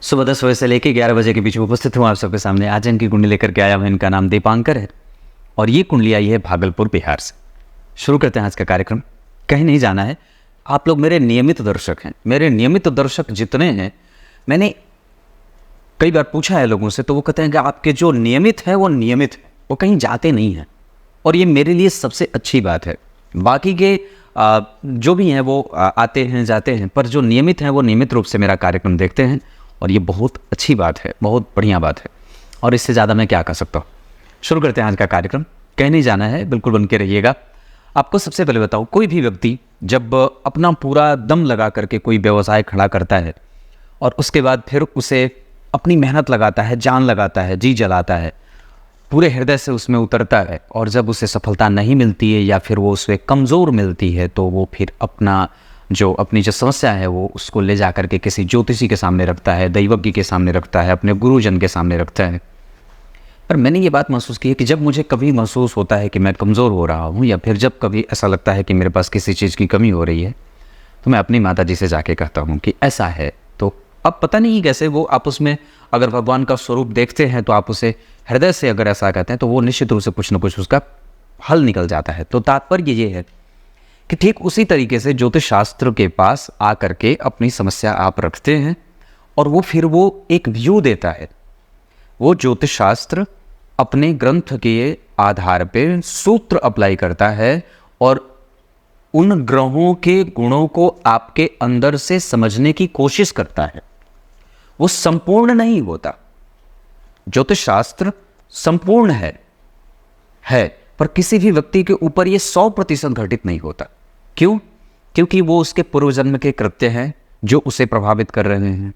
सुबह 10 बजे से लेकर 11 बजे के बीच में उपस्थित हूँ आप सबके सामने। आज इनकी कुंडली लेकर के आया हूँ। इनका नाम दीपांकर है और ये कुंडली आई है भागलपुर बिहार से। शुरू करते हैं आज का कार्यक्रम। कहीं नहीं जाना है, आप लोग मेरे नियमित दर्शक हैं। मेरे नियमित दर्शक जितने हैं, मैंने कई बार पूछा है लोगों से, तो वो कहते हैं कि आपके जो नियमित है वो नियमित है, वो कहीं जाते नहीं हैं। और ये मेरे लिए सबसे अच्छी बात है। बाकी के जो भी हैं वो आते हैं जाते हैं, पर जो नियमित हैं वो नियमित रूप से मेरा कार्यक्रम देखते हैं और ये बहुत अच्छी बात है, बहुत बढ़िया बात है। और इससे ज़्यादा मैं क्या कर सकता हूँ। शुरू करते हैं आज का कार्यक्रम। कहीं नहीं जाना है, बिल्कुल बन के रहिएगा। आपको सबसे पहले बताऊँ, कोई भी व्यक्ति जब अपना पूरा दम लगा करके कोई व्यवसाय खड़ा करता है और उसके बाद फिर उसे अपनी मेहनत लगाता है, जान लगाता है, जी जलाता है, पूरे हृदय से उसमें उतरता है, और जब उसे सफलता नहीं मिलती है या फिर वो उससे कमज़ोर मिलती है, तो वो फिर अपनी जो समस्या है वो उसको ले जा करके किसी ज्योतिषी के सामने रखता है, दैवज्ञ के सामने रखता है, अपने गुरुजन के सामने रखता है। पर मैंने ये बात महसूस की है कि जब मुझे कभी महसूस होता है कि मैं कमज़ोर हो रहा हूँ, या फिर जब कभी ऐसा लगता है कि मेरे पास किसी चीज़ की कमी हो रही है, तो मैं अपनी माता जी से जाके कहता हूँ कि ऐसा है। तो अब पता नहीं कैसे वो आप उसमें अगर भगवान का स्वरूप देखते हैं तो आप उसे हृदय से अगर ऐसा कहते हैं तो वो निश्चित रूप से कुछ न कुछ उसका हल निकल जाता है। तो तात्पर्य ये है कि ठीक उसी तरीके से ज्योतिष शास्त्र के पास आ करके अपनी समस्या आप रखते हैं और वो एक व्यू देता है। वो ज्योतिष शास्त्र अपने ग्रंथ के आधार पे सूत्र अप्लाई करता है और उन ग्रहों के गुणों को आपके अंदर से समझने की कोशिश करता है। वो संपूर्ण नहीं होता। ज्योतिष शास्त्र संपूर्ण है, पर किसी भी व्यक्ति के ऊपर ये 100% घटित नहीं होता। क्यों? क्योंकि वो उसके पूर्व जन्म के कृत्य हैं जो उसे प्रभावित कर रहे हैं,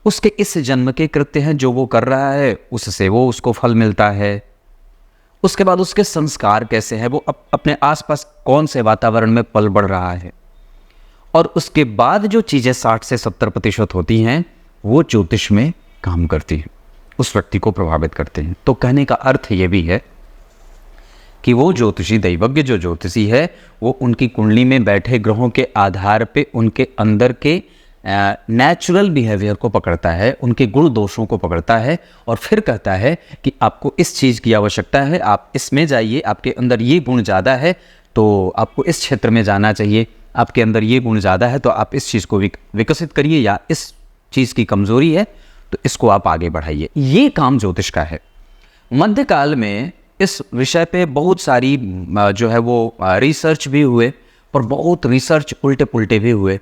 उसके इस जन्म के कृत्य हैं जो वो कर रहा है, उससे वो उसको फल मिलता है। उसके बाद उसके संस्कार कैसे हैं, वो अपने आसपास कौन से वातावरण में पल बढ़ रहा है, और उसके बाद जो चीज़ें 60 से 70% होती हैं वो ज्योतिष में काम करती हैं, उस व्यक्ति को प्रभावित करते हैं। तो कहने का अर्थ ये भी है कि वो ज्योतिषी दैवज्ञ जो ज्योतिषी है वो उनकी कुंडली में बैठे ग्रहों के आधार पे उनके अंदर के नेचुरल बिहेवियर को पकड़ता है, उनके गुण दोषों को पकड़ता है और फिर कहता है कि आपको इस चीज़ की आवश्यकता है, आप इसमें जाइए, आपके अंदर ये गुण ज़्यादा है तो आपको इस क्षेत्र में जाना चाहिए, आपके अंदर ये गुण ज़्यादा है तो आप इस चीज़ को विकसित करिए, या इस चीज़ की कमज़ोरी है तो इसको आप आगे बढ़ाइए। ये काम ज्योतिष का है। मध्यकाल में इस विषय पे बहुत सारी जो है वो रिसर्च भी हुए और बहुत रिसर्च उल्टे पुल्टे भी हुए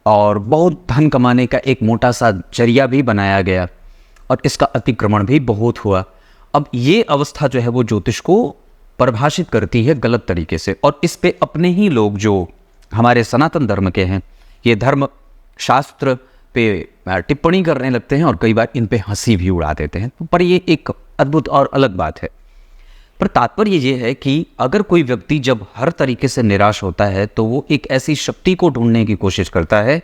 और बहुत धन कमाने का एक मोटा सा जरिया भी बनाया गया और इसका अतिक्रमण भी बहुत हुआ। अब ये अवस्था जो है वो ज्योतिष को परिभाषित करती है गलत तरीके से, और इस पे अपने ही लोग जो हमारे सनातन धर्म के हैं ये धर्म शास्त्र पे टिप्पणी करने लगते हैं और कई बार इन पे हंसी भी उड़ा देते हैं। पर ये एक अद्भुत और अलग बात है। पर तात्पर्य ये है कि अगर कोई व्यक्ति जब हर तरीके से निराश होता है तो वो एक ऐसी शक्ति को ढूंढने की कोशिश करता है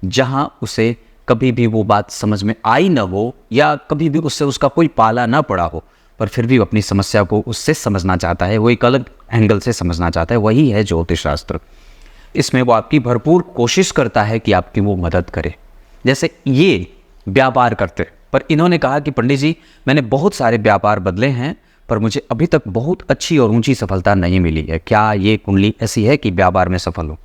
जहां उसे कभी भी वो बात समझ में आई ना हो, या कभी भी उससे उसका कोई पाला ना पड़ा हो, पर फिर भी अपनी समस्या को उससे समझना चाहता है, वो एक अलग एंगल से समझना चाहता है। वही है ज्योतिष शास्त्र। इसमें वो आपकी भरपूर कोशिश करता है कि आपकी वो मदद करे। जैसे ये व्यापार करते, पर इन्होंने कहा कि पंडित जी मैंने बहुत सारे व्यापार बदले हैं पर मुझे अभी तक बहुत अच्छी और ऊंची सफलता नहीं मिली है, क्या ये कुंडली ऐसी है कि व्यापार में सफल हो?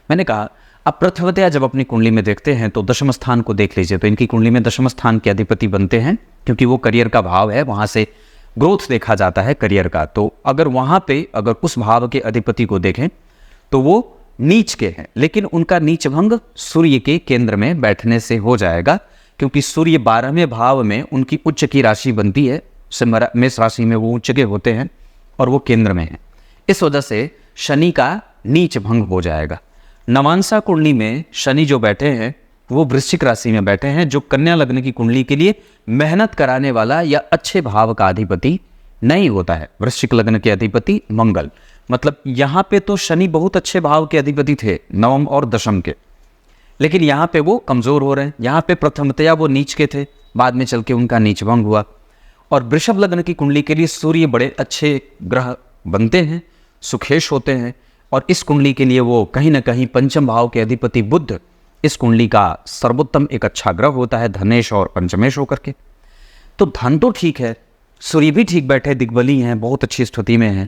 मैंने कहा आप प्रथमतया जब अपनी कुंडली में देखते हैं तो दशम स्थान को देख लीजिए। तो इनकी कुंडली में दशम स्थान के अधिपति बनते हैं क्योंकि वो करियर का भाव है, वहाँ से ग्रोथ देखा जाता है करियर का। तो अगर वहाँ पे अगर उस भाव के अधिपति को देखें तो वो नीच के हैं, लेकिन उनका नीच भंग सूर्य के केंद्र में बैठने से हो जाएगा, क्योंकि सूर्य 12वें भाव में उनकी उच्च की राशि बनती है, मेष राशि में वो उच्च के होते हैं और वो केंद्र में है। इस वजह से शनि का नीच भंग हो जाएगा। नवांशा कुंडली में शनि जो बैठे हैं वो वृश्चिक राशि में बैठे हैं, जो कन्या लग्न की कुंडली के लिए मेहनत कराने वाला या अच्छे भाव का अधिपति नहीं होता है। वृश्चिक लग्न के अधिपति मंगल, मतलब यहाँ पे तो शनि बहुत अच्छे भाव के अधिपति थे, नवम और दशम के, लेकिन यहाँ पे वो कमज़ोर हो रहे हैं। यहाँ पे प्रथमतया वो नीच के थे, बाद में चल के उनका नीच भंग हुआ। और वृषभ लग्न की कुंडली के लिए सूर्य बड़े अच्छे ग्रह बनते हैं, सुखेश होते हैं, और इस कुंडली के लिए वो कहीं ना कहीं पंचम भाव के अधिपति बुध इस कुंडली का सर्वोत्तम एक अच्छा ग्रह होता है धनेश और पंचमेश होकर के। तो धन तो ठीक है, सूर्य भी ठीक बैठे, दिग्बली हैं, बहुत अच्छी स्थिति में हैं,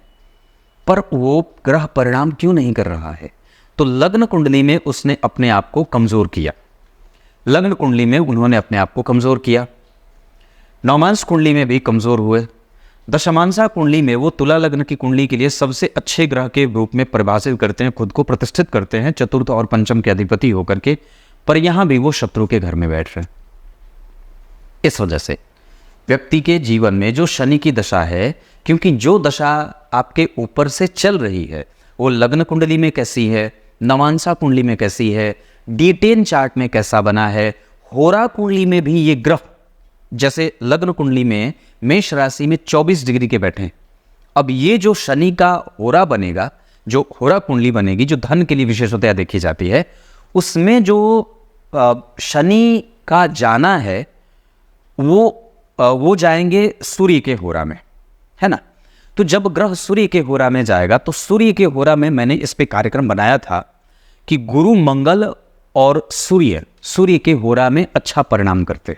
पर वो ग्रह परिणाम क्यों नहीं कर रहा है? तो लग्न कुंडली में उसने अपने आप को कमजोर किया, लग्न कुंडली में उन्होंने अपने आप को कमजोर किया, नवमांश कुंडली में भी कमजोर हुए, दशमांशा कुंडली में वो तुला लग्न की कुंडली के लिए सबसे अच्छे ग्रह के रूप में परिभाषित करते हैं, खुद को प्रतिष्ठित करते हैं चतुर्थ और पंचम के अधिपति होकर के, पर यहां भी वो शत्रु के घर में बैठ रहे हैं। इस वजह से व्यक्ति के जीवन में जो शनि की दशा है, क्योंकि जो दशा आपके ऊपर से चल रही है वो लग्न कुंडली में कैसी है, नवांशा कुंडली में कैसी है, D10 चार्ट में कैसा बना है, होरा कुंडली में भी ये ग्रह जैसे लग्न कुंडली में मेष राशि में 24 डिग्री के बैठे हैं। अब ये जो शनि का होरा बनेगा, जो होरा कुंडली बनेगी, जो धन के लिए विशेषतया देखी जाती है, उसमें जो शनि का जाना है वो जाएंगे सूर्य के होरा में, है ना। तो जब ग्रह सूर्य के होरा में जाएगा तो सूर्य के होरा में मैंने इस पे कार्यक्रम बनाया था कि गुरु मंगल और सूर्य के होरा में अच्छा परिणाम करते,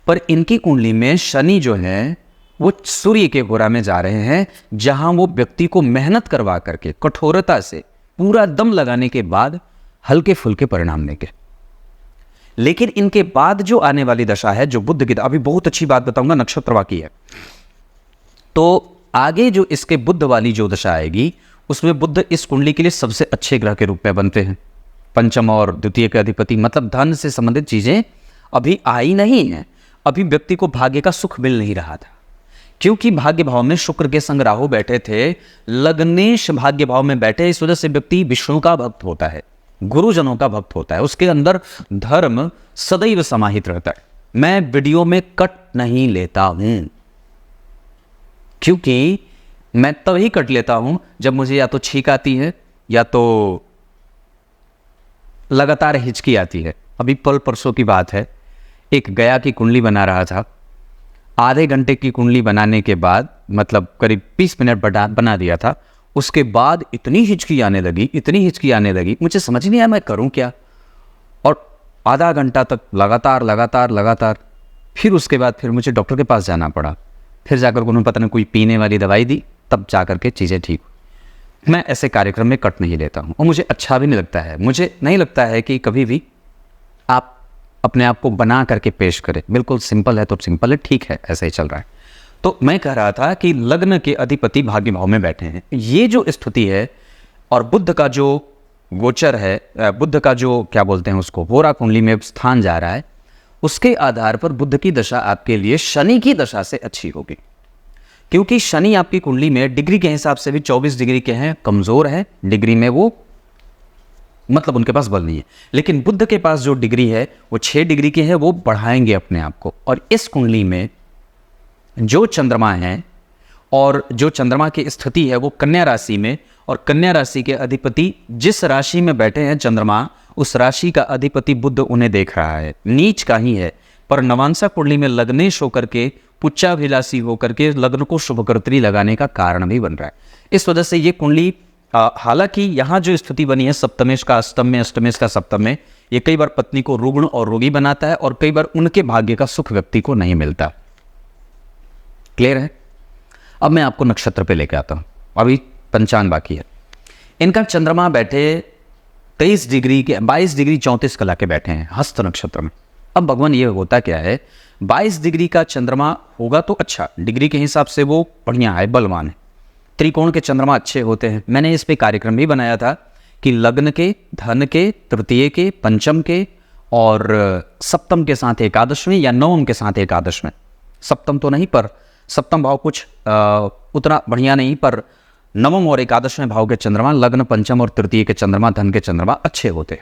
पर इनकी कुंडली में शनि जो है वो सूर्य के होरा में जा रहे हैं, जहां वो व्यक्ति को मेहनत करवा करके कठोरता से पूरा दम लगाने के बाद हल्के फुल्के परिणाम देंगे। लेकिन इनके बाद जो आने वाली दशा है, जो बुध की, अभी बहुत अच्छी बात बताऊंगा, नक्षत्रवा की है, तो आगे जो इसके बुध वाली जो दशा आएगी उसमें बुध इस कुंडली के लिए सबसे अच्छे ग्रह के रूप में बनते हैं, पंचम और द्वितीय के अधिपति, मतलब धन से संबंधित चीजें अभी आई नहीं है, अभी व्यक्ति को भाग्य का सुख मिल नहीं रहा था, क्योंकि भाग्य भाव में शुक्र के संग राहु बैठे थे, लग्नेश भाग्य भाव में बैठे, इस वजह से व्यक्ति विष्णु का भक्त होता है, गुरुजनों का भक्त होता है, उसके अंदर धर्म सदैव समाहित रहता है। मैं वीडियो में कट नहीं लेता हूं, क्योंकि मैं तभी कट लेता हूं जब मुझे या तो छींक आती है या तो लगातार हिचकी आती है। अभी पल परसों की बात है, एक गया की कुंडली बना रहा था, आधे घंटे की कुंडली बनाने के बाद, मतलब करीब 20 मिनट बना दिया था, उसके बाद इतनी हिचकी आने लगी, मुझे समझ नहीं आया मैं करूं क्या, और आधा घंटा तक लगातार, फिर उसके बाद फिर मुझे डॉक्टर के पास जाना पड़ा, फिर जाकर उन्होंने पता नहीं कोई पीने वाली दवाई दी, तब जाकर के चीज़ें ठीक। मैं ऐसे कार्यक्रम में कट नहीं लेता हूँ और मुझे अच्छा भी नहीं लगता है। मुझे नहीं लगता है कि कभी भी आप अपने आप को बना करके पेश करें, बिल्कुल सिंपल है तो सिंपल है, ठीक है, ऐसा ही चल रहा है। तो मैं कह रहा था कि लग्न के अधिपति भाग्य भाव में बैठे हैं, ये जो स्थिति है, और बुध का जो गोचर है, बुध का जो क्या बोलते हैं उसको, होरा कुंडली में स्थान जा रहा है, उसके आधार पर बुध की दशा आपके लिए शनि की दशा से अच्छी होगी, क्योंकि शनि आपकी कुंडली में डिग्री के हिसाब से भी 24 डिग्री के हैं, कमजोर है डिग्री में, वो मतलब उनके पास बल नहीं है। लेकिन बुध के पास जो डिग्री है वो 6 डिग्री के है, वो बढ़ाएंगे अपने आप को। और इस कुंडली में जो चंद्रमा है, और जो चंद्रमा की स्थिति है वो कन्या राशि में, और कन्या राशि के अधिपति जिस राशि में बैठे हैं चंद्रमा, उस राशि का अधिपति बुध उन्हें देख रहा है, नीच का ही है, पर नवांशा कुंडली में लग्नेश होकर के, पुच्चाभिलाषी होकर के लग्न को शुभकर्त्री लगाने का कारण भी बन रहा है। इस वजह से ये कुंडली, हालांकि यहाँ जो स्थिति बनी है सप्तमेश का अष्टम में, अष्टमेश का सप्तम में, ये कई बार पत्नी को रुग्ण और रोगी बनाता है, और कई बार उनके भाग्य का सुख व्यक्ति को नहीं मिलता। क्लियर है? अब मैं आपको नक्षत्र पे लेके आता हूं, अभी पंचांग बाकी है। इनका चंद्रमा बैठे 22 डिग्री 34 कला के बैठे हैं हस्त नक्षत्र में। अब भगवान, ये होता क्या है, 22 डिग्री का चंद्रमा होगा तो अच्छा, डिग्री के हिसाब से वो बढ़िया है, बलवान है। त्रिकोण के चंद्रमा अच्छे होते हैं। मैंने इस पे कार्यक्रम भी बनाया था कि लग्न के, धन के, तृतीय के, पंचम के और सप्तम के साथ एकादश में, या नवम के साथ एकादश में, सप्तम तो नहीं पर सप्तम भाव कुछ उतना बढ़िया नहीं, पर नवम और एकादशवें भाव के चंद्रमा, लग्न, पंचम और तृतीय के चंद्रमा, धन के चंद्रमा अच्छे होते।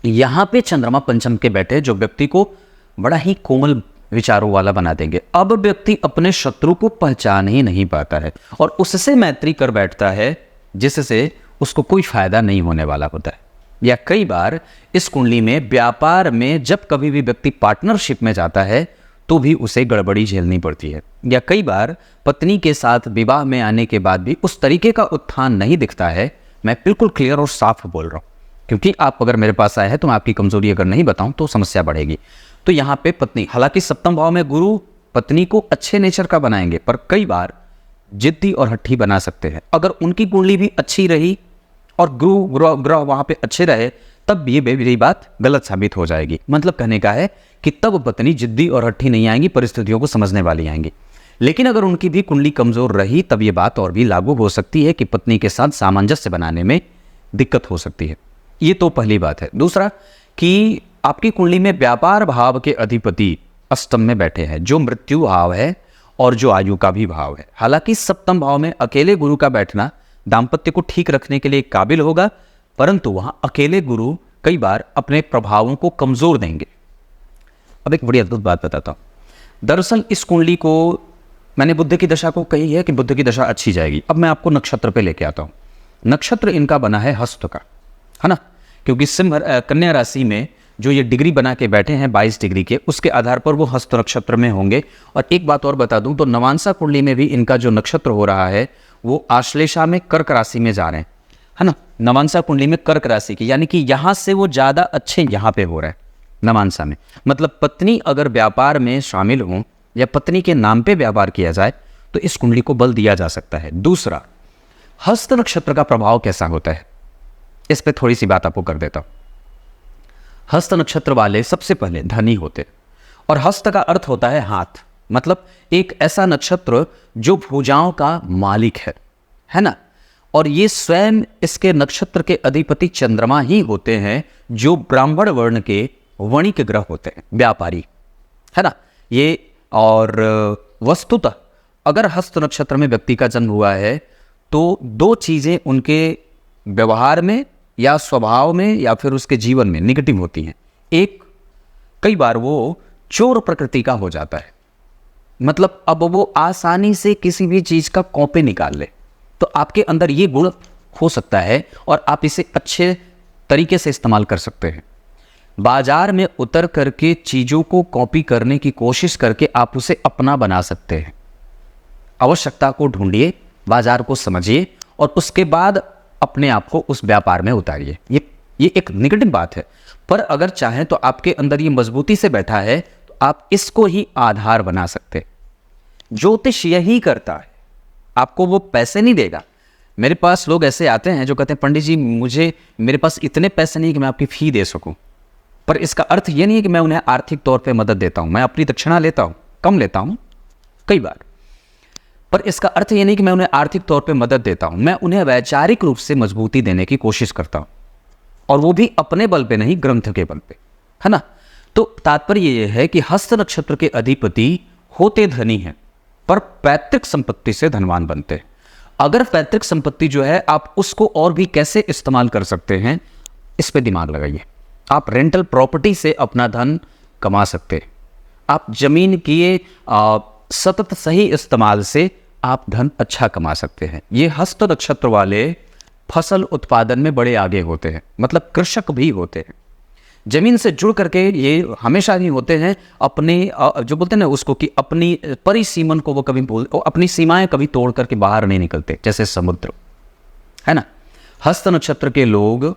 यहां पे चंद्रमा पंचम के बैठे जो व्यक्ति को बड़ा ही कोमल विचारों वाला बना देंगे। अब व्यक्ति अपने शत्रु को पहचान ही नहीं पाता है और उससे मैत्री कर बैठता है, जिससे उसको कोई फायदा नहीं होने वाला होता है। या कई बार इस कुंडली में व्यापार में जब कभी भी व्यक्ति पार्टनरशिप में जाता है तो भी उसे गड़बड़ी झेलनी पड़ती है। या कई बार पत्नी के साथ विवाह में आने के बाद भी उस तरीके का उत्थान नहीं दिखता है। मैं बिल्कुल क्लियर और साफ बोल रहा हूँ। क्योंकि आप अगर मेरे पास आए हैं तो मैं आपकी कमजोरी अगर नहीं बताऊं तो समस्या बढ़ेगी। तो यहाँ पे पत्नी, हालांकि सप्तम भाव में गुरु पत्नी को अच्छे नेचर का बनाएंगे, पर कई बार जिद्दी और हट्टी बना सकते हैं। अगर उनकी कुंडली भी अच्छी रही और ग्रह वहां पे अच्छे रहे, तब ये मेरी बात गलत साबित हो जाएगी। मतलब कहने का है कि तब पत्नी जिद्दी और हट्टी नहीं आएंगी, परिस्थितियों को समझने वाली आएंगी। लेकिन अगर उनकी भी कुंडली कमजोर रही, तब ये बात और भी लागू हो सकती है कि पत्नी के साथ सामंजस्य बनाने में दिक्कत हो सकती है। ये तो पहली बात है। दूसरा कि आपकी कुंडली में व्यापार भाव के अधिपति अष्टम में बैठे हैं, जो मृत्यु भाव है और जो आयु का भी भाव है। हालांकि सप्तम भाव में अकेले गुरु का बैठना दाम्पत्य को ठीक रखने के लिए काबिल होगा, परंतु वहां अकेले गुरु कई बार अपने प्रभावों को कमजोर देंगे। अब एक बड़ी अद्भुत बात बताता हूं। दरअसल इस कुंडली को मैंने बुध की दशा को कही है कि बुध की दशा अच्छी जाएगी। अब मैं आपको नक्षत्र पे लेके आता हूं। नक्षत्र इनका बना है हस्त का, है ना, क्योंकि सिंह कन्या राशि में जो ये डिग्री बना के बैठे हैं 22 डिग्री के, उसके आधार पर वो हस्त नक्षत्र में होंगे। और एक बात और बता दूं तो नवांसा कुंडली में भी इनका जो नक्षत्र हो रहा है वो आश्लेषा में कर्क राशि में जा रहे हैं, है ना। नवांसा कुंडली में कर्क राशि की, यानी कि यहां से वो ज्यादा अच्छे यहां पे हो रहे हैं नवांसा में। मतलब पत्नी अगर व्यापार में शामिल हो या पत्नी के नाम पे व्यापार किया जाए तो इस कुंडली को बल दिया जा सकता है। दूसरा, हस्त नक्षत्र का प्रभाव कैसा होता है, इस पे थोड़ी सी बात आपको कर देता हूं। हस्त नक्षत्र वाले सबसे पहले धनी होते हैं, और हस्त का अर्थ होता है हाथ। मतलब एक ऐसा नक्षत्र जो भुजाओं का मालिक है ना। और ये स्वयं इसके नक्षत्र के अधिपति चंद्रमा ही होते हैं, जो ब्राह्मण वर्ण के वणिक ग्रह होते हैं, व्यापारी, है ना ये। और वस्तुतः अगर हस्त नक्षत्र में व्यक्ति का जन्म हुआ है तो दो चीजें उनके व्यवहार में या स्वभाव में या फिर उसके जीवन में निगेटिव होती हैं। एक, कई बार वो चोर प्रकृति का हो जाता है। मतलब अब वो आसानी से किसी भी चीज का कॉपी निकाल ले, तो आपके अंदर ये गुण हो सकता है और आप इसे अच्छे तरीके से इस्तेमाल कर सकते हैं। बाजार में उतर करके चीजों को कॉपी करने की कोशिश करके आप उसे अपना बना सकते हैं। आवश्यकता को ढूंढिए, बाजार को समझिए और उसके बाद अपने आप को उस व्यापार में उतारिए। ये एक नेगेटिव बात है, पर अगर चाहें तो आपके अंदर ये मजबूती से बैठा है तो आप इसको ही आधार बना सकते। ज्योतिष यही करता है, आपको वो पैसे नहीं देगा। मेरे पास लोग ऐसे आते हैं जो कहते हैं पंडित जी मेरे पास इतने पैसे नहीं कि मैं आपकी फी दे सकूं। पर इसका अर्थ ये नहीं है कि मैं उन्हें आर्थिक तौर पे मदद देता हूं। मैं अपनी दक्षिणा लेता हूं, कम लेता हूं कई बार, पर इसका अर्थ ये नहीं कि मैं उन्हें आर्थिक तौर पे मदद देता हूं। मैं उन्हें वैचारिक रूप से मजबूती देने की कोशिश करता हूं, और वो भी अपने बल पे नहीं, ग्रंथ के बल पे, है ना। तो तात्पर्य ये है कि हस्त नक्षत्र के अधिपति होते धनी हैं, पर पैतृक संपत्ति से धनवान बनते हैं। अगर पैतृक संपत्ति जो है आप उसको और भी कैसे इस्तेमाल कर सकते हैं, इस पे दिमाग लगाइए। आप रेंटल प्रॉपर्टी से अपना धन कमा सकते हैं। आप जमीन के सतत सही इस्तेमाल से आप धन अच्छा कमा सकते हैं। ये हस्त नक्षत्र वाले फसल उत्पादन में बड़े आगे होते हैं, मतलब कृषक भी होते हैं। जमीन से जुड़ करके ये हमेशा ही होते हैं। अपने जो बोलते हैं ना उसको कि अपनी परिसीमन को वो कभी अपनी सीमाएं कभी तोड़ करके बाहर नहीं निकलते, जैसे समुद्र, है ना। हस्त नक्षत्र के लोग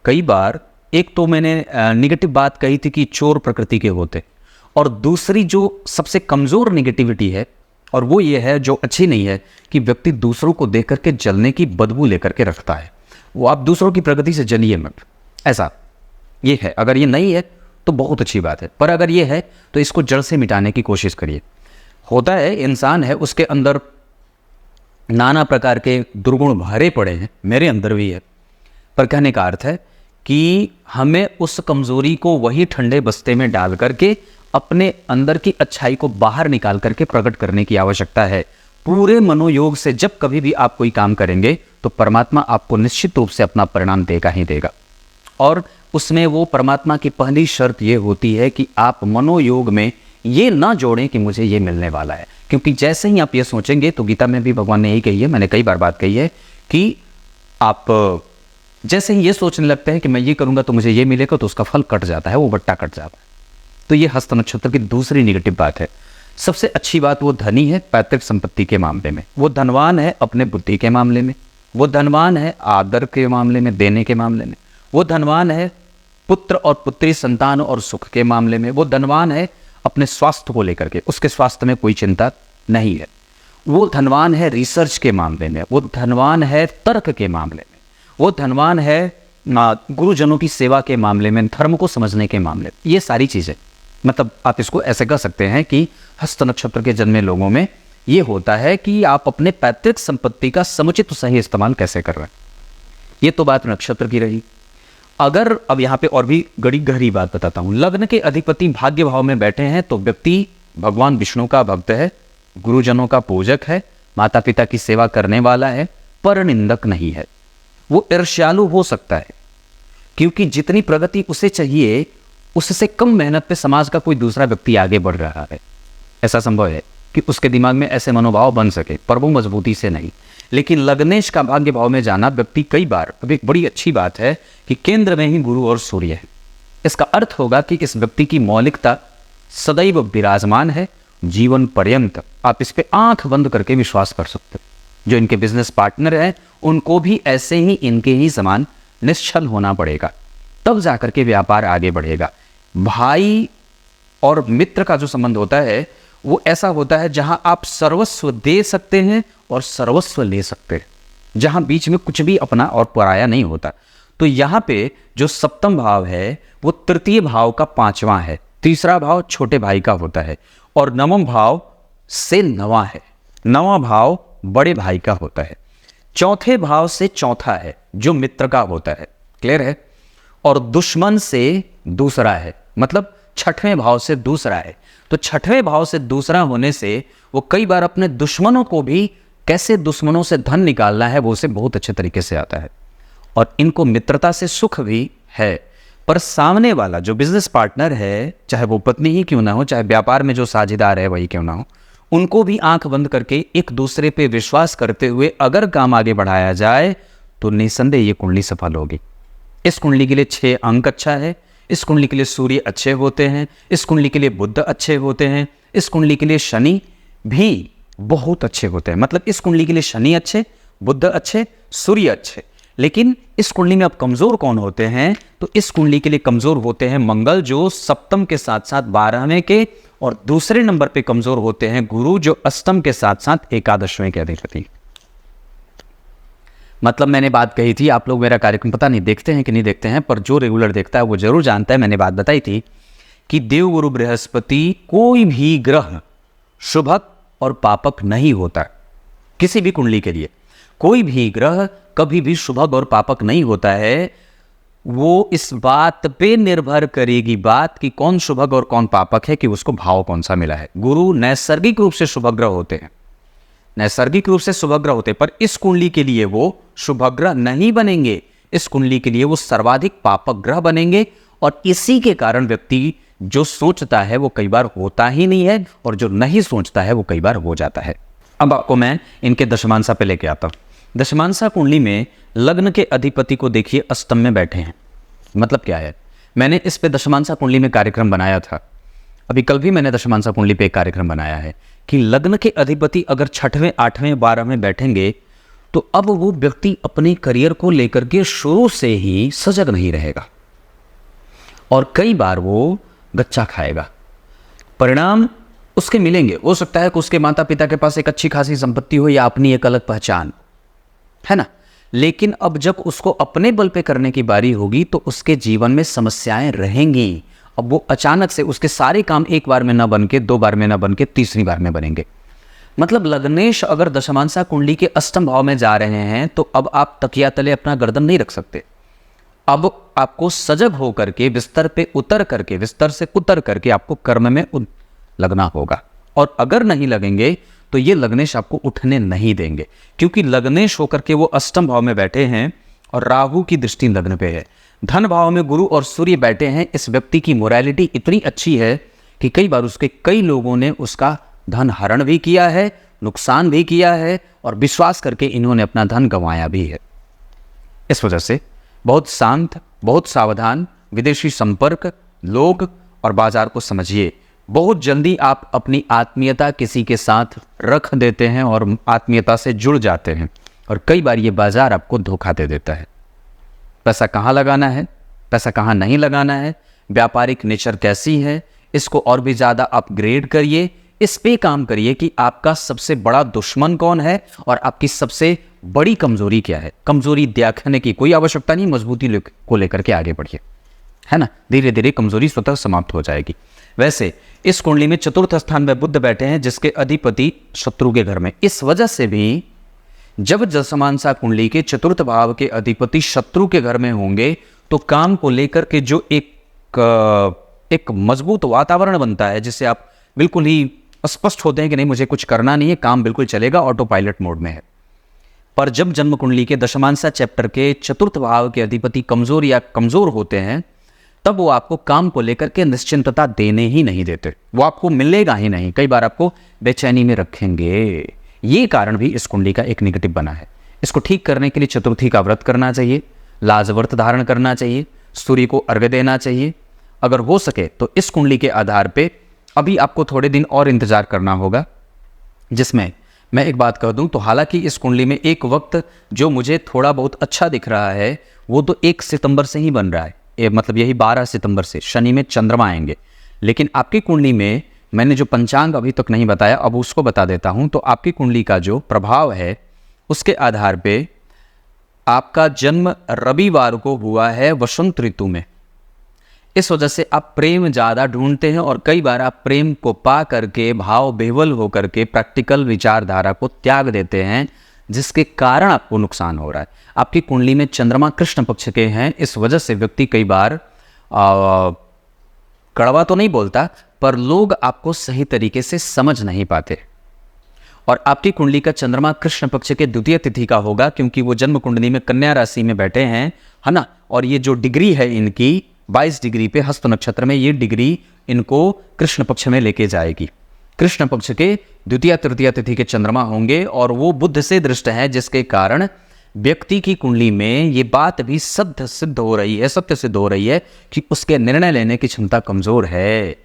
कई बार, एक तो मैंने निगेटिव बात कही थी कि चोर प्रकृति के होते, और दूसरी जो सबसे कमजोर निगेटिविटी है और वो ये है जो अच्छी नहीं है कि व्यक्ति दूसरों को देख करके जलने की बदबू लेकर के रखता है। वो आप दूसरों की प्रगति से जलिए मत, ऐसा ये है। अगर ये नहीं है तो बहुत अच्छी बात है, पर अगर ये है तो इसको जड़ से मिटाने की कोशिश करिए। होता है इंसान है, उसके अंदर नाना प्रकार के दुर्गुण भरे पड़े हैं, मेरे अंदर भी है, पर कहने का अर्थ है कि हमें उस कमजोरी को वही ठंडे बस्ते में डाल करके अपने अंदर की अच्छाई को बाहर निकाल करके प्रकट करने की आवश्यकता है। पूरे मनोयोग से जब कभी भी आप कोई काम करेंगे तो परमात्मा आपको निश्चित रूप से अपना परिणाम देगा ही देगा। और उसमें वो परमात्मा की पहली शर्त ये होती है कि आप मनोयोग में ये ना जोड़ें कि मुझे ये मिलने वाला है, क्योंकि जैसे ही आप ये सोचेंगे, तो गीता में भी भगवान ने यही कही है, मैंने कई बार बात कही है कि आप जैसे ही ये सोचने लगते हैं कि मैं ये करूंगा तो मुझे ये मिलेगा, तो उसका फल कट जाता है, वो बट्टा कट जाता है। तो ये हस्त नक्षत्र की दूसरी निगेटिव बात है। सबसे अच्छी बात, वो धनी है पैतृक संपत्ति के मामले में, वो धनवान है अपने बुद्धि के मामले में, वो धनवान है आदर के मामले में, देने के मामले में, वो धनवान है पुत्र और पुत्री संतान और सुख के मामले में, वो धनवान है अपने स्वास्थ्य को लेकर के, उसके स्वास्थ्य में कोई चिंता नहीं है, वो धनवान है रिसर्च के मामले में, वो धनवान है तर्क के मामले में, वो धनवान है गुरुजनों की सेवा के मामले में, धर्म को समझने के मामले में। ये सारी चीज़ें, मतलब आप इसको ऐसे कह सकते हैं कि हस्त नक्षत्र के जन्मे लोगों में ये होता है कि आप अपने पैतृक संपत्ति का समुचित सही इस्तेमाल कैसे कर रहे हैं। ये तो बात नक्षत्र की रही। अगर अब यहाँ पे और भी बड़ी गहरी बात बताता हूँ। लग्न के अधिपति भाग्य भाव में बैठे हैं तो व्यक्ति भगवान विष्णु का भक्त है, गुरुजनों का पूजक है, माता पिता की सेवा करने वाला है, पर निंदक नहीं है। वो ईर्ष्यालु हो सकता है क्योंकि जितनी प्रगति उसे चाहिए उससे कम मेहनत पे समाज का कोई दूसरा व्यक्ति आगे बढ़ रहा है। ऐसा संभव है कि उसके दिमाग में ऐसे मनोभाव बन सके, पर वो मजबूती से नहीं। लेकिन लग्नेश का भाग्य भाव में जाना व्यक्ति कई बार, अब एक बड़ी अच्छी बात है कि केंद्र में ही गुरु और सूर्य है। इसका अर्थ होगा कि इस व्यक्ति की मौलिकता सदैव विराजमान है जीवन पर्यंत। आप इस पे आंख बंद करके विश्वास कर सकते हैं। जो इनके बिजनेस पार्टनर हैं उनको भी ऐसे ही इनके ही समान निश्चल होना पड़ेगा, तब जाकर के व्यापार आगे बढ़ेगा। भाई और मित्र का जो संबंध होता है वो ऐसा होता है जहां आप सर्वस्व दे सकते हैं और सर्वस्व ले सकते हैं, जहां बीच में कुछ भी अपना और पराया नहीं होता। तो यहां पे जो सप्तम भाव है वो तृतीय भाव का पांचवां है, तीसरा भाव छोटे भाई का होता है और नवम भाव से नवा है, नवा भाव बड़े भाई का होता है, चौथे भाव से चौथा है जो मित्र का होता है। क्लियर है? और दुश्मन से दूसरा है, मतलब छठवें भाव से दूसरा है। तो छठवें भाव से दूसरा होने से वो कई बार अपने दुश्मनों को भी कैसे दुश्मनों से धन निकालना है वो उसे बहुत अच्छे तरीके से आता है। और इनको मित्रता से सुख भी है, पर सामने वाला जो बिजनेस पार्टनर है, चाहे वो पत्नी ही क्यों ना हो, चाहे व्यापार में जो साझेदार है वही क्यों ना हो, उनको भी आंख बंद करके एक दूसरे पे विश्वास करते हुए अगर काम आगे बढ़ाया जाए तो निसंदेह ये कुंडली सफल होगी। इस कुंडली के लिए 6 अंक अच्छा है, इस कुंडली के लिए सूर्य अच्छे होते हैं, इस कुंडली के लिए बुध अच्छे होते हैं, इस कुंडली के लिए शनि भी बहुत अच्छे होते हैं। मतलब इस कुंडली के लिए शनि अच्छे, बुध अच्छे, सूर्य अच्छे। लेकिन इस कुंडली में अब कमजोर कौन होते हैं? तो इस कुंडली के लिए कमजोर होते हैं मंगल, जो सप्तम के साथ साथ 12वें के, और दूसरे नंबर पे कमजोर होते हैं गुरु, जो अष्टम के साथ साथ एकादशवें के अधिपति। मतलब मैंने बात कही थी, आप लोग मेरा कार्यक्रम पता नहीं देखते हैं कि नहीं देखते हैं, पर जो रेगुलर देखता है वो जरूर जानता है। मैंने बात बताई थी कि देवगुरु बृहस्पति कोई भी ग्रह शुभक और पापक नहीं होता। किसी भी कुंडली के लिए कोई भी ग्रह कभी भी शुभक और पापक नहीं होता है। वो इस बात पे निर्भर करेगी बात कि कौन शुभक और कौन पापक है कि उसको भाव कौन सा मिला है। गुरु नैसर्गिक रूप से शुभग्रह होते हैं, नैसर्गिक रूप से शुभग्रह होते हैं, पर इस कुंडली के लिए वो शुभग्रह नहीं बनेंगे। इस कुंडली के लिए वो सर्वाधिक पापक ग्रह बनेंगे, और इसी के कारण व्यक्ति जो सोचता है वो कई बार होता ही नहीं है, और जो नहीं सोचता है वो कई बार हो जाता है। अब आपको मैं इनके दशमांसा पे लेके आता हूं। दशमांसा कुंडली में लग्न के अधिपति को देखिए अष्टम में बैठे हैं। मतलब क्या है? मैंने इस पे दशमांसा कुंडली में कार्यक्रम बनाया था, अभी कल भी मैंने दशमांसा कुंडली पे एक कार्यक्रम बनाया है कि लग्न के अधिपति अगर 6वें, 8वें, 12वें बैठेंगे तो अब वो व्यक्ति अपने करियर को लेकर के शुरू से ही सजग नहीं रहेगा और कई बार वो गच्चा खाएगा। परिणाम उसके मिलेंगे। हो सकता है कि उसके माता पिता के पास एक अच्छी खासी संपत्ति हो या अपनी एक अलग पहचान है ना, लेकिन अब जब उसको अपने बल पे करने की बारी होगी तो उसके जीवन में समस्याएं रहेंगी। अब वो अचानक से उसके सारे काम एक बार में ना बन के, 2 बार में ना बन के, तीसरी बार में बनेंगे। मतलब लग्नेश अगर दशमांसा कुंडली के अष्टम भाव में जा रहे हैं तो अब आप तकिया तले अपना गर्दन नहीं रख सकते। अब आपको सजग होकर के बिस्तर पे उतर करके, बिस्तर से उतर करके आपको कर्म में लगना होगा। और अगर नहीं लगेंगे तो ये लग्नेश आपको उठने नहीं देंगे, क्योंकि लग्नेश होकर के वो अष्टम भाव में बैठे हैं और राहु की दृष्टि लग्न पे है। धन भाव में गुरु और सूर्य बैठे हैं। इस व्यक्ति की मोरालिटी इतनी अच्छी है कि कई बार उसके कई लोगों ने उसका धन हरण भी किया है, नुकसान भी किया है, और विश्वास करके इन्होंने अपना धन गंवाया भी है। इस वजह से बहुत शांत, बहुत सावधान, विदेशी संपर्क, लोग और बाजार को समझिए। बहुत जल्दी आप अपनी आत्मीयता किसी के साथ रख देते हैं और आत्मीयता से जुड़ जाते हैं, और कई बार ये बाजार आपको धोखा दे देता है। पैसा कहाँ लगाना है, पैसा कहाँ नहीं लगाना है, व्यापारिक नेचर कैसी है, इसको और भी ज़्यादा अपग्रेड करिए, इस पे काम करिए कि आपका सबसे बड़ा दुश्मन कौन है और आपकी सबसे बड़ी कमजोरी क्या है। कमजोरी देखने की कोई आवश्यकता नहीं, मजबूती को लेकर के आगे बढ़िए, है ना। धीरे धीरे कमजोरी स्वतः समाप्त हो जाएगी। वैसे इस कुंडली में चतुर्थ स्थान में बुध बैठे हैं, जिसके अधिपति शत्रु के घर में। इस वजह से भी जब दशमांसा कुंडली के चतुर्थ भाव के अधिपति शत्रु के घर में होंगे तो काम को लेकर के जो एक मजबूत वातावरण बनता है, जिससे आप बिल्कुल ही स्पष्ट होते हैं कि नहीं मुझे कुछ करना नहीं है, काम बिल्कुल चलेगा, ऑटो पायलट मोड में है। पर जब जन्म कुंडली के दशमांसा चैप्टर के चतुर्थ भाव के अधिपति कमजोर या कमजोर होते हैं, तब वो आपको काम को लेकर के निश्चिंतता देने ही नहीं देते, वो आपको मिलेगा ही नहीं, कई बार आपको बेचैनी में रखेंगे। ये कारण भी इस कुंडली का एक नेगेटिव बना है। इसको ठीक करने के लिए चतुर्थी का व्रत करना चाहिए, लाजव्रत धारण करना चाहिए, सूर्य को अर्घ्य देना चाहिए। अगर हो सके तो इस कुंडली के आधार पे अभी आपको थोड़े दिन और इंतजार करना होगा, जिसमें मैं एक बात कह दूं तो हालांकि इस कुंडली में एक वक्त जो मुझे थोड़ा बहुत अच्छा दिख रहा है वो तो 1 सितंबर से ही बन रहा है, मतलब यही 12 सितंबर से शनि में चंद्रमा आएंगे। लेकिन आपकी कुंडली में मैंने जो पंचांग अभी तक नहीं बताया, अब उसको बता देता हूं। तो आपकी कुंडली का जो प्रभाव है उसके आधार पे आपका जन्म रविवार को हुआ है वसंत ऋतु में। इस वजह से आप प्रेम ज़्यादा ढूंढते हैं और कई बार आप प्रेम को पा करके भाव बेवल होकर के प्रैक्टिकल विचारधारा को त्याग देते हैं, जिसके कारण आपको नुकसान हो रहा है। आपकी कुंडली में चंद्रमा कृष्ण पक्ष के हैं, इस वजह से व्यक्ति कई बार कड़वा तो नहीं बोलता, पर लोग आपको सही तरीके से समझ नहीं पाते। और आपकी कुंडली का चंद्रमा कृष्ण पक्ष के द्वितीय तिथि का होगा, क्योंकि वो जन्म कुंडली में कन्या राशि में बैठे हैं, है ना। और ये जो डिग्री है इनकी 22 डिग्री पे हस्त नक्षत्र में, ये डिग्री इनको कृष्ण पक्ष में लेके जाएगी। कृष्ण पक्ष के द्वितीय तृतीय तिथि के चंद्रमा होंगे और वो बुध से दृष्ट है, जिसके कारण व्यक्ति की कुंडली में ये बात भी सत्य सिद्ध हो रही है कि उसके निर्णय लेने की क्षमता कमजोर है,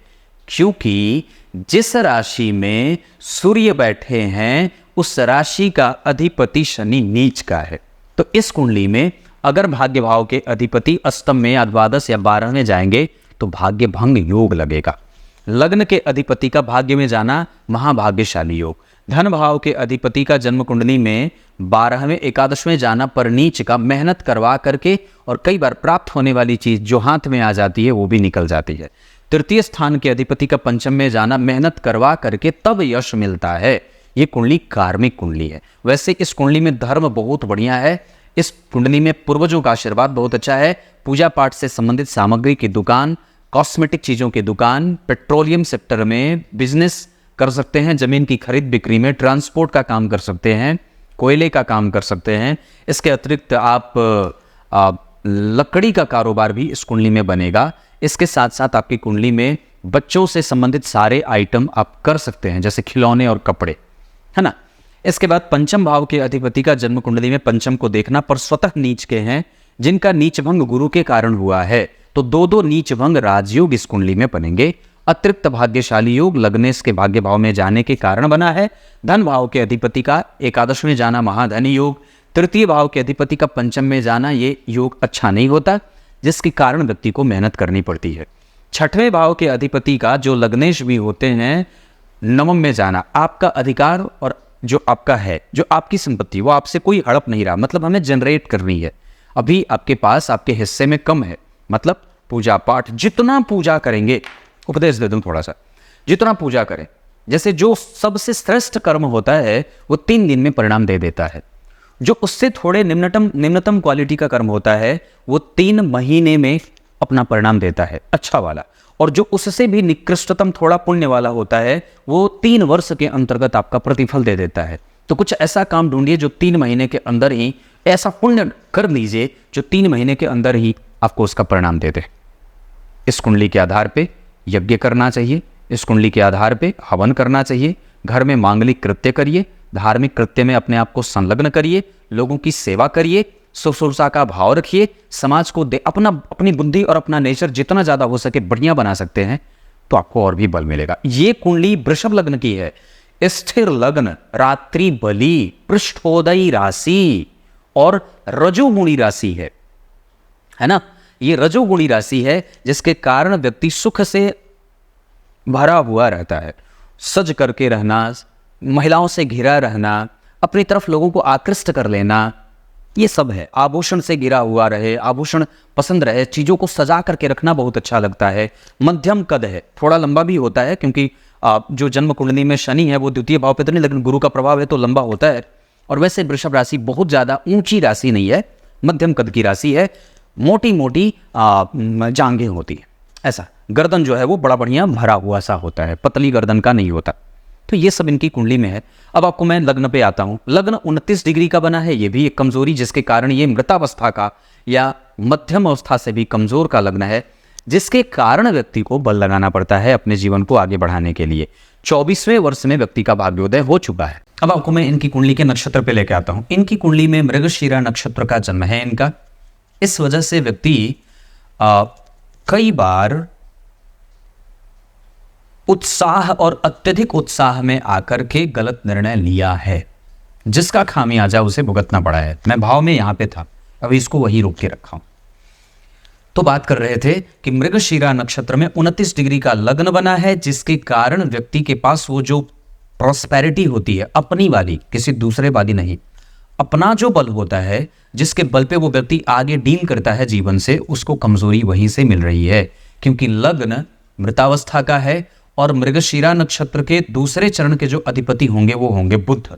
क्योंकि जिस राशि में सूर्य बैठे हैं उस राशि का अधिपति शनि नीच का है। तो इस कुंडली में अगर भाग्य भाव के अधिपति अष्टम में या द्वादश या 12 में जाएंगे तो भाग्य भंग योग लगेगा। लग्न के अधिपति का भाग्य में जाना महाभाग्यशाली योग। धन भाव के अधिपति का जन्म कुंडली में 12वें एकादश में जाना पर नीच का, मेहनत करवा करके और कई बार प्राप्त होने वाली चीज जो हाथ में आ जाती है वो भी निकल जाती है। तृतीय स्थान के अधिपति का पंचम में जाना, मेहनत करवा करके तब यश मिलता है। ये कुंडली कार्मिक कुंडली है। वैसे इस कुंडली में धर्म बहुत बढ़िया है, इस कुंडली में पूर्वजों का आशीर्वाद बहुत अच्छा है। पूजा पाठ से संबंधित सामग्री की दुकान, कॉस्मेटिक चीज़ों की दुकान, पेट्रोलियम सेक्टर में बिजनेस कर सकते हैं, जमीन की खरीद बिक्री में, ट्रांसपोर्ट का काम कर सकते हैं, कोयले का काम कर सकते हैं। इसके अतिरिक्त आप लकड़ी का कारोबार भी इस कुंडली में बनेगा। इसके साथ साथ आपकी कुंडली में बच्चों से संबंधित सारे आइटम आप कर सकते हैं, जैसे खिलौने और कपड़े, है ना। इसके बाद पंचम भाव के अधिपति का जन्म कुंडली में पंचम को देखना पर स्वतः नीच के हैं, जिनका नीच भंग गुरु के कारण हुआ है। तो 2 नीच भंग राजयोग इस कुंडली में बनेंगे। अतिरिक्त भाग्यशाली योग लग्नेश के भाग्य भाव में जाने के कारण बना है। धन भाव के अधिपति का एकादश में जाना महाधनी योग, तृतीय भाव के अधिपति का पंचम में जाना, ये योग अच्छा नहीं होता, जिसके कारण व्यक्ति को मेहनत करनी पड़ती है। छठवें भाव के अधिपति का जो लग्नेश भी होते हैं, नवम में जाना, आपका अधिकार और जो आपका है, जो आपकी संपत्ति, वो आपसे कोई हड़प नहीं रहा, मतलब हमें जनरेट करनी है। अभी आपके पास आपके हिस्से में कम है, मतलब पूजा पाठ जितना पूजा करेंगे, उपदेश दे दूं थोड़ा सा, जितना पूजा करें, जैसे जो सबसे श्रेष्ठ कर्म होता है वो 3 दिन में परिणाम दे देता है। जो उससे थोड़े निम्नतम क्वालिटी का कर्म होता है वो 3 महीने में अपना परिणाम देता है, अच्छा वाला। और जो उससे भी निकृष्टतम थोड़ा पुण्य वाला होता है वो 3 वर्ष के अंतर्गत आपका प्रतिफल दे देता है। तो कुछ ऐसा काम ढूंढिए जो 3 महीने के अंदर ही, ऐसा पुण्य कर लीजिए जो 3 महीने के अंदर ही आपको उसका परिणाम दे दे। इस कुंडली के आधार पे यज्ञ करना चाहिए, इस कुंडली के आधार पे हवन करना चाहिए, घर में मांगलिक कृत्य करिए, धार्मिक कृत्य में अपने आप को संलग्न करिए, लोगों की सेवा करिए, शुश्रूषा का भाव रखिए, समाज को अपनी बुद्धि और अपना नेचर जितना ज्यादा हो सके बढ़िया बना सकते हैं तो आपको और भी बल मिलेगा। ये कुंडली वृषभ लग्न की है, स्थिर लग्न, रात्रि बली, पृष्ठोदयी राशि और रजोगुणी राशि है। है ना। ये रजोगुणी राशि है जिसके कारण व्यक्ति सुख से भरा हुआ रहता है। सज करके रहना, महिलाओं से घिरा रहना, अपनी तरफ लोगों को आकृष्ट कर लेना, ये सब है। आभूषण से घिरा हुआ रहे, आभूषण पसंद रहे, चीज़ों को सजा करके रखना बहुत अच्छा लगता है। मध्यम कद है, थोड़ा लंबा भी होता है क्योंकि जो जन्म कुंडली में शनि है वो द्वितीय भाव पे तो नहीं, लेकिन गुरु का प्रभाव है तो लंबा होता है। और वैसे वृषभ राशि बहुत ज़्यादा ऊंची राशि नहीं है, मध्यम कद की राशि है। मोटी मोटी जांघें होती है, ऐसा। गर्दन जो है वो बड़ा बढ़िया भरा हुआ सा होता है, पतली गर्दन का नहीं होता। तो ये सब इनकी कुंडली में है। अब आपको मैं लग्न पे आता हूँ। लग्न 29 डिग्री का बना है, ये भी एक कमजोरी, जिसके कारण ये मृतावस्था का या मध्यम अवस्था से भी कमजोर का लग्न है, जिसके कारण व्यक्ति को बल लगाना पड़ता है अपने जीवन को आगे बढ़ाने के लिए। 24वें वर्ष में व्यक्ति का भाग्योदय हो चुका है। अब आपको मैं इनकी कुंडली के नक्षत्र पे लेके आता हूँ। इनकी कुंडली में मृगशिरा नक्षत्र का जन्म है इनका। इस वजह से व्यक्ति कई बार उत्साह और अत्यधिक उत्साह में आकर के गलत निर्णय लिया है, जिसका खामियाजा उसे भुगतना पड़ा है। मैं भाव में यहां पे था, अभी इसको वही रोक के रखा हूं। तो बात कर रहे थे कि मृगशिरा नक्षत्र में 29 डिग्री का लग्न बना है, जिसके कारण व्यक्ति के पास वो जो प्रॉस्पेरिटी होती है अपनी वाली, किसी दूसरे वाली नहीं, अपना जो बल होता है जिसके बल पे वो व्यक्ति आगे डील करता है जीवन से, उसको कमजोरी वहीं से मिल रही है। क्योंकि लग्न मृतावस्था का है और मृगशिरा नक्षत्र के दूसरे चरण के जो अधिपति होंगे वो होंगे बुध।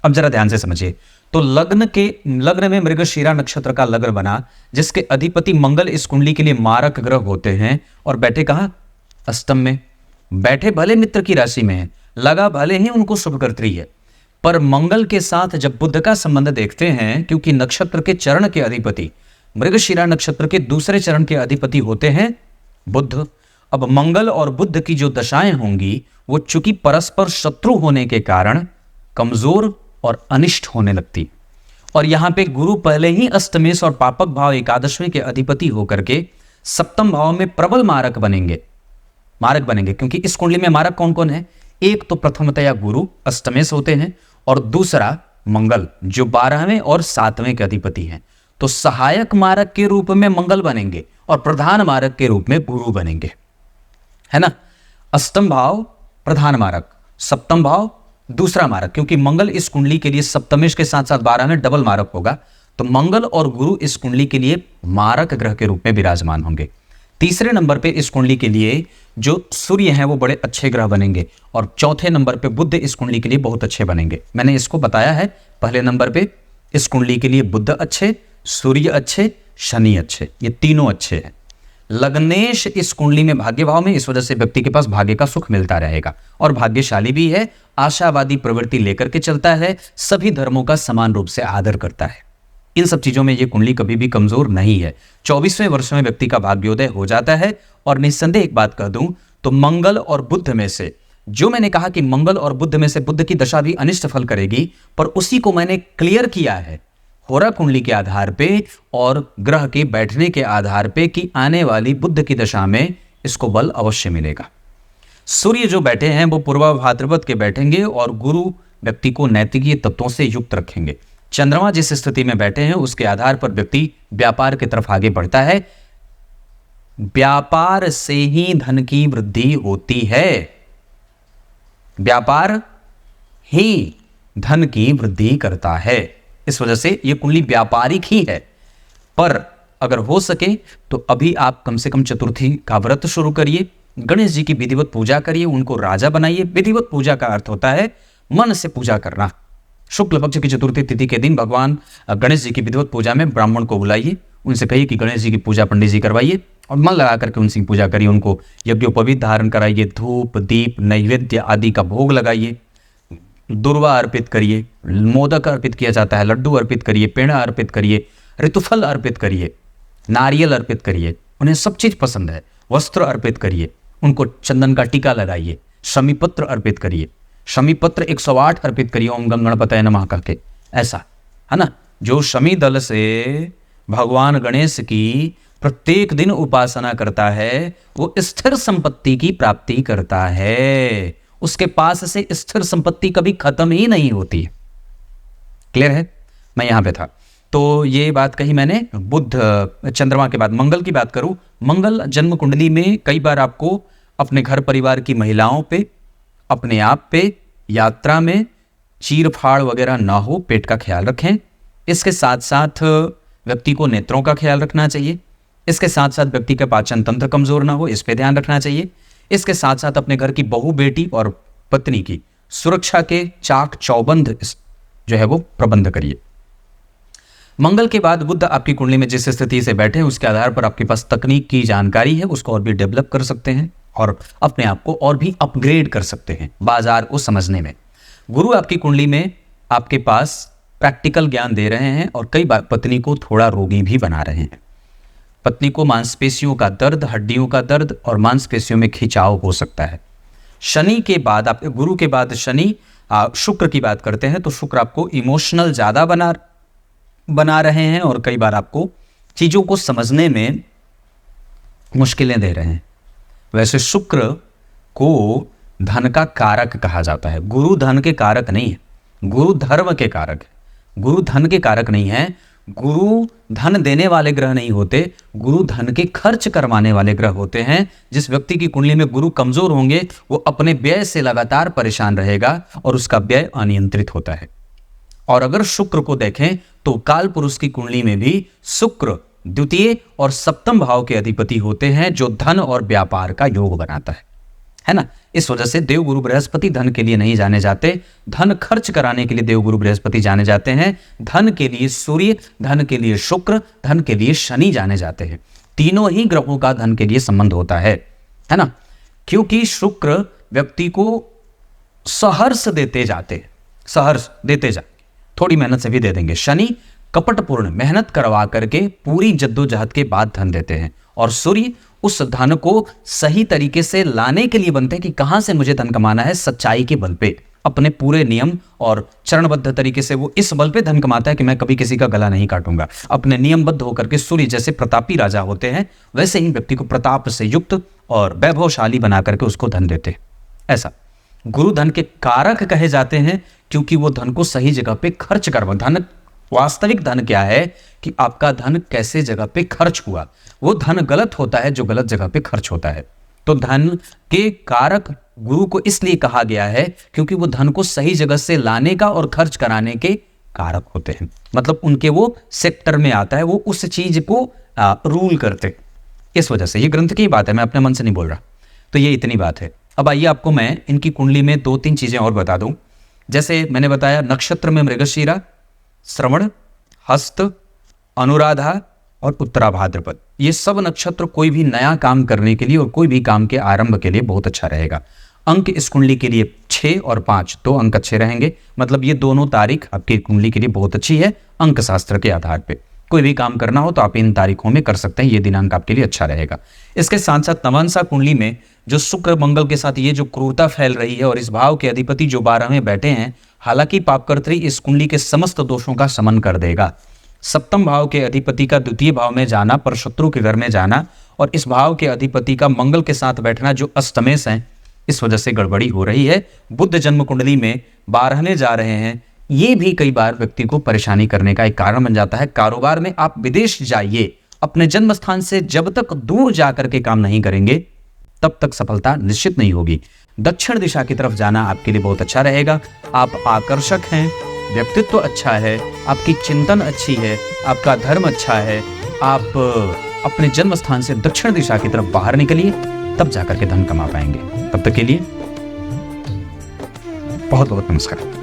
अब जरा ध्यान से समझिए। तो लग्न में मृगशिरा नक्षत्र का लग्न बना, जिसके अधिपति मंगल इस कुंडली के लिए मारक ग्रह होते हैं, और बैठे कहां? अष्टम में। बैठे भले मित्र की राशि में है, लगा भले ही उनको शुभकर्त्री है, पर मंगल के साथ जब बुध का संबंध देखते हैं, क्योंकि नक्षत्र के चरण के अधिपति मृगशिरा नक्षत्र के दूसरे चरण के अधिपति होते हैं बुध। अब मंगल और बुध की जो दशाएं होंगी वो चूंकि परस्पर शत्रु होने के कारण कमजोर और अनिष्ट होने लगती। और यहां पे गुरु पहले ही अष्टमेश और पापक भाव एकादशवें के अधिपति होकर के सप्तम भाव में प्रबल मारक बनेंगे। क्योंकि इस कुंडली में मारक कौन कौन है? एक तो प्रथमतया गुरु अष्टमेश होते हैं, और दूसरा मंगल जो 12वें और 7वें के अधिपति हैं। तो सहायक मारक के रूप में मंगल बनेंगे और प्रधान मारक के रूप में गुरु बनेंगे, है ना। अष्टम भाव प्रधान मारक, सप्तम भाव दूसरा मारक, क्योंकि मंगल इस कुंडली के लिए सप्तमेश के साथ साथ 12वें डबल मारक होगा। तो मंगल और गुरु इस कुंडली के लिए मारक ग्रह के रूप में विराजमान होंगे। तीसरे नंबर पे इस कुंडली के लिए जो सूर्य हैं वो बड़े अच्छे ग्रह बनेंगे, और चौथे नंबर पे बुध इस कुंडली के लिए बहुत अच्छे बनेंगे। मैंने इसको बताया है, पहले नंबर पे इस कुंडली के लिए बुध अच्छे, सूर्य अच्छे, शनि अच्छे, ये तीनों अच्छे हैं। लग्नेश इस कुंडली में भाग्य भाव में, इस वजह से व्यक्ति के पास भाग्य का सुख मिलता रहेगा, और भाग्यशाली भी है, आशावादी प्रवृत्ति लेकर के चलता है, सभी धर्मों का समान रूप से आदर करता है। इन सब चीजों में ये कुंडली कभी भी कमजोर नहीं है। 24वें वर्ष में व्यक्ति का भाग्योदय हो जाता है। और निस्संदेह एक बात कह दूं तो मंगल और बुध में से, जो मैंने कहा कि मंगल और बुध में से बुध की दशा भी अनिष्ट फल करेगी, पर उसी को मैंने क्लियर किया है होरा कुंडली के आधार पे और ग्रह के बैठने के आधार पे कि आने वाली बुध की दशा में इसको बल अवश्य मिलेगा। सूर्य जो बैठे हैं वो पूर्वा भाद्रपद के बैठेंगे, और गुरु व्यक्ति को नैतिकीय तत्वों से युक्त रखेंगे। चंद्रमा जिस स्थिति में बैठे हैं उसके आधार पर व्यक्ति व्यापार की तरफ आगे बढ़ता है। व्यापार से ही धन की वृद्धि होती है, व्यापार ही धन की वृद्धि करता है। इस वजह से यह कुंडली व्यापारिक ही है। पर अगर हो सके तो अभी आप कम से कम चतुर्थी का व्रत शुरू करिए, गणेश जी की विधिवत पूजा करिए, उनको राजा बनाइए। विधिवत पूजा का अर्थ होता है मन से पूजा करना। शुक्ल पक्ष की चतुर्थी तिथि के दिन भगवान गणेश जी की विधिवत पूजा में ब्राह्मण को बुलाइए, उनसे कहिए कि गणेश जी की पूजा पंडित जी करवाइए, और मन लगा करके उनसे पूजा करिए। उनको यज्ञोपवीत धारण कराइए, धूप दीप नैवेद्य आदि का भोग लगाइए, दुर्वा अर्पित करिए, मोदक अर्पित किया जाता है, लड्डू अर्पित करिए, पेड़ा अर्पित करिए, ऋतुफल अर्पित करिए, नारियल अर्पित करिए, उन्हें सब चीज पसंद है। वस्त्र अर्पित करिए, उनको चंदन का टीका लगाइए, शमीपत्र अर्पित करिए, शमीपत्र 108 अर्पित करिए, ओम गं गणपतये नमः कह के, ऐसा है ना। जो शमी दल से भगवान गणेश की प्रत्येक दिन उपासना करता है वो स्थिर संपत्ति की प्राप्ति करता है। उसके पास से स्थिर संपत्ति कभी खत्म ही नहीं होती। क्लियर है? मैं यहां पे था। तो ये बात कही मैंने बुध चंद्रमा के बाद मंगल की बात करूं, मंगल जन्म कुंडली में कई बार आपको अपने घर परिवार की महिलाओं पे, अपने आप पे, यात्रा में चीर फाड़ वगैरह ना हो, पेट का ख्याल रखें। इसके साथ साथ व्यक्ति को नेत्रों का ख्याल रखना चाहिए। इसके साथ साथ व्यक्ति का पाचन तंत्र कमजोर ना हो, इस पे ध्यान रखना चाहिए। इसके साथ साथ अपने घर की बहू, बेटी और पत्नी की सुरक्षा के चाक चौबंद जो है वो प्रबंध करिए। मंगल के बाद बुध आपकी कुंडली में जिस स्थिति से बैठे हैं उसके आधार पर आपके पास तकनीक की जानकारी है, उसको और भी डेवलप कर सकते हैं और अपने आप को और भी अपग्रेड कर सकते हैं बाजार को समझने में। गुरु आपकी कुंडली में आपके पास प्रैक्टिकल ज्ञान दे रहे हैं और कई बार पत्नी को थोड़ा रोगी भी बना रहे हैं। पत्नी को मांसपेशियों का दर्द, हड्डियों का दर्द और मांसपेशियों में खिंचाव हो सकता है। शनि के बाद आप गुरु के बाद शनि शुक्र की बात करते हैं तो शुक्र आपको इमोशनल ज़्यादा बना रहे हैं और कई बार आपको चीज़ों को समझने में मुश्किलें दे रहे हैं। वैसे शुक्र को धन का कारक कहा जाता है। गुरु धन के कारक नहीं है, गुरु धर्म के कारक है। गुरु धन के कारक नहीं है, गुरु धन देने वाले ग्रह नहीं होते, गुरु धन के खर्च करवाने वाले ग्रह होते हैं। जिस व्यक्ति की कुंडली में गुरु कमजोर होंगे वो अपने व्यय से लगातार परेशान रहेगा और उसका व्यय अनियंत्रित होता है। और अगर शुक्र को देखें तो काल पुरुष की कुंडली में भी शुक्र द्वितीय और सप्तम भाव के अधिपति होते हैं जो धन और व्यापार का योग बनाता है ना। इस वजह से देवगुरु बृहस्पति धन के लिए नहीं जाने जाते, धन खर्च कराने के लिए देवगुरु बृहस्पति जाने जाते हैं। धन के लिए सूर्य, धन के लिए शुक्र, धन के लिए शनि जाने जाते हैं। तीनों ही ग्रहों का धन के लिए संबंध होता है ना, क्योंकि शुक्र व्यक्ति को सहर्ष देते जाते, सहर्ष देते जाते, थोड़ी मेहनत से भी दे देंगे। शनि कपटपूर्ण मेहनत करवा करके पूरी जद्दोजहद के बाद धन देते हैं और सूर्य उस धन को सही तरीके से लाने के लिए बनते हैं कि कहां से मुझे धन कमाना है, सच्चाई के बल पे, अपने पूरे नियम और चरणबद्ध तरीके से वो इस बल पे धन कमाता है कि मैं कभी किसी का गला नहीं काटूंगा। अपने नियमबद्ध होकर के सूर्य जैसे प्रतापी राजा होते हैं वैसे ही व्यक्ति को प्रताप से युक्त और वैभवशाली बना करके उसको धन देते हैं। ऐसा गुरु धन के कारक कहे जाते हैं क्योंकि वो धन को सही जगह पे खर्च करवा। धन, वास्तविक धन क्या है कि आपका धन कैसे जगह पे खर्च हुआ। वो धन गलत होता है जो गलत जगह पे खर्च होता है। तो धन के कारक गुरु को इसलिए कहा गया है क्योंकि वो धन को सही जगह से लाने का और खर्च कराने के कारक होते हैं। मतलब उनके वो सेक्टर में आता है, वो उस चीज को रूल करते। इस वजह से ये ग्रंथ की बात है, मैं अपने मन से नहीं बोल रहा। तो ये इतनी बात है। अब आइए आपको मैं इनकी कुंडली में 2-3 चीजें और बता दूं। जैसे मैंने बताया नक्षत्र में मृगशीरा, श्रवण, हस्त, अनुराधा और उत्तरा भाद्रपद, ये सब नक्षत्र कोई भी नया काम करने के लिए और कोई भी काम के आरंभ के लिए बहुत अच्छा रहेगा। अंक इस कुंडली के लिए 6 और 5, 2 अंक अच्छे रहेंगे। मतलब ये दोनों तारीख आपकी कुंडली के लिए बहुत अच्छी है। अंक शास्त्र के आधार पे कोई भी काम करना हो तो आप इन तारीखों में कर सकते हैं, ये दिनांक आपके लिए अच्छा रहेगा। इसके साथ साथ नवांशा कुंडली में जो शुक्र मंगल के साथ ये जो क्रूरता फैल रही है और इस भाव के अधिपति जो 12 में बैठे हैं, हालांकि पापकर्त्री इस कुंडली के समस्त दोषों का शमन कर देगा। सप्तम भाव के अधिपति का द्वितीय भाव में जाना, पर शत्रु के घर में जाना और इस भाव के अधिपति का मंगल के साथ बैठना जो अष्टमेश है, इस वजह से गड़बड़ी हो रही है। बुध जन्म कुंडली में 12 जा रहे हैं, ये भी कई बार व्यक्ति को परेशानी करने का एक कारण बन जाता है। कारोबार में आप विदेश जाइए, अपने जन्म स्थान से जब तक दूर जाकर के काम नहीं करेंगे तब तक सफलता निश्चित नहीं होगी। दक्षिण दिशा की तरफ जाना आपके लिए बहुत अच्छा रहेगा। आप आकर्षक हैं, व्यक्तित्व अच्छा है, आपकी चिंतन अच्छी है, आपका धर्म अच्छा है। आप अपने जन्म स्थान से दक्षिण दिशा की तरफ बाहर निकलिए, तब जाकर के धन कमा पाएंगे। तब तक के लिए बहुत बहुत नमस्कार।